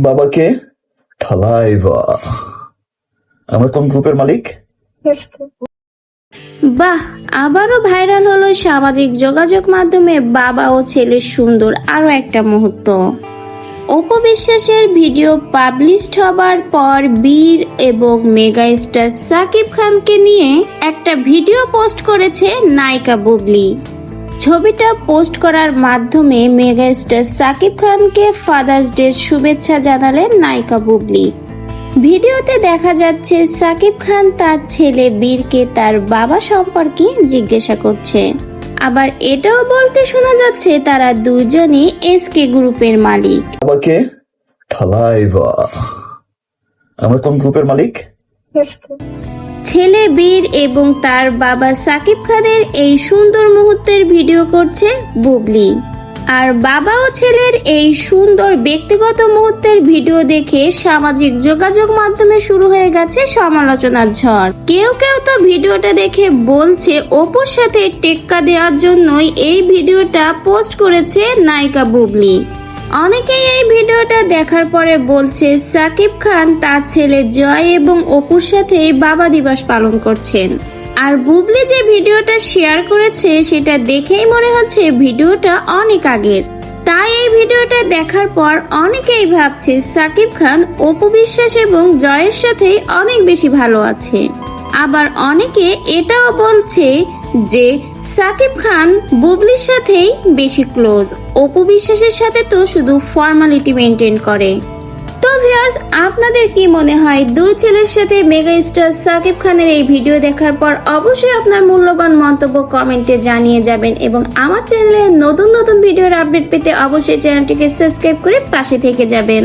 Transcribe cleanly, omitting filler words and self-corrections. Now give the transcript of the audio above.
বাবাকে থালাইভা। আমরা কোন গ্রুপের মালিক? বাহ, আবারও ভাইরাল হলো সামাজিক যোগাযোগ মাধ্যমে বাবা ও ছেলের সুন্দর আরো একটা মুহূর্ত। অপু বিশ্বাসের ভিডিও পাবলিশড হবার পর বীর এবং মেগা স্টার সাকিব খানকে নিয়ে একটা ভিডিও পোস্ট করেছে নায়িকা বুবলি। ছবিটা পোস্ট করার মাধ্যমে মেগা স্টার সাকিব খানকে ফাদার্স ডে শুভেচ্ছা জানালেন নায়িকা বুবলি। ভিডিওতে দেখা যাচ্ছে সাকিব খান তার ছেলে বীরকে তার বাবা সম্পর্কে জিজ্ঞাসা করছে। আবার এটাও বলতে শোনা যাচ্ছে তারা দুজনই এসকে গ্রুপের মালিক। বাবাকে থালাইভা। আমরা কোন গ্রুপের মালিক? ছেলে বীর এবং তার বাবা সাকিব খানের এই সুন্দর মুহূর্তের ভিডিও করছে বুবলি। আর বাবা ও ছেলের এই সুন্দর ব্যক্তিগত মুহূর্তের ভিডিও দেখে সামাজিক যোগাযোগ মাধ্যমে শুরু হয়ে গেছে সমালোচনার ঝড়। কেউ কেউ তো ভিডিওটা দেখে বলছে অপুর সাথে টেক্কা দেওয়ার জন্যই এই ভিডিওটা পোস্ট করেছে নায়িকা বুবলি। অনেকেই এই ভিডিওটা দেখার পরে বলছে সাকিব খান তার ছেলে জয় এবং অপুর সাথে বাবা দিবস পালন করছেন। আর বুবলি যে ভিডিওটা শেয়ার করেছে সেটা দেখেই মনে হচ্ছে ভিডিওটা অনেক আগের। তাই এই ভিডিওটা দেখার পর অনেকেই ভাবছে সাকিব খান অপু বিশ্বাস এবং জয়ের সাথে অনেক বেশি ভালো আছে। আবার অনেকে এটাও বলছে যে সাকিব খান বুবলির সাথেই বেশি ক্লোজ, অপু বিশ্বাসের সাথে তো শুধু ফর্মালিটি মেনটেন করে। তো ভিউয়ার্স, আপনাদের কি মনে হয় দুই ছেলের সাথে মেগা স্টার সাকিব খানের এই ভিডিও দেখার পর অবশ্যই আপনার মূল্যবান মন্তব্য কমেন্টে জানিয়ে যাবেন এবং আমার চ্যানেলে নতুন নতুন ভিডিওর আপডেট পেতে অবশ্যই চ্যানেলটিকে সাবস্ক্রাইব করে পাশে থেকে যাবেন।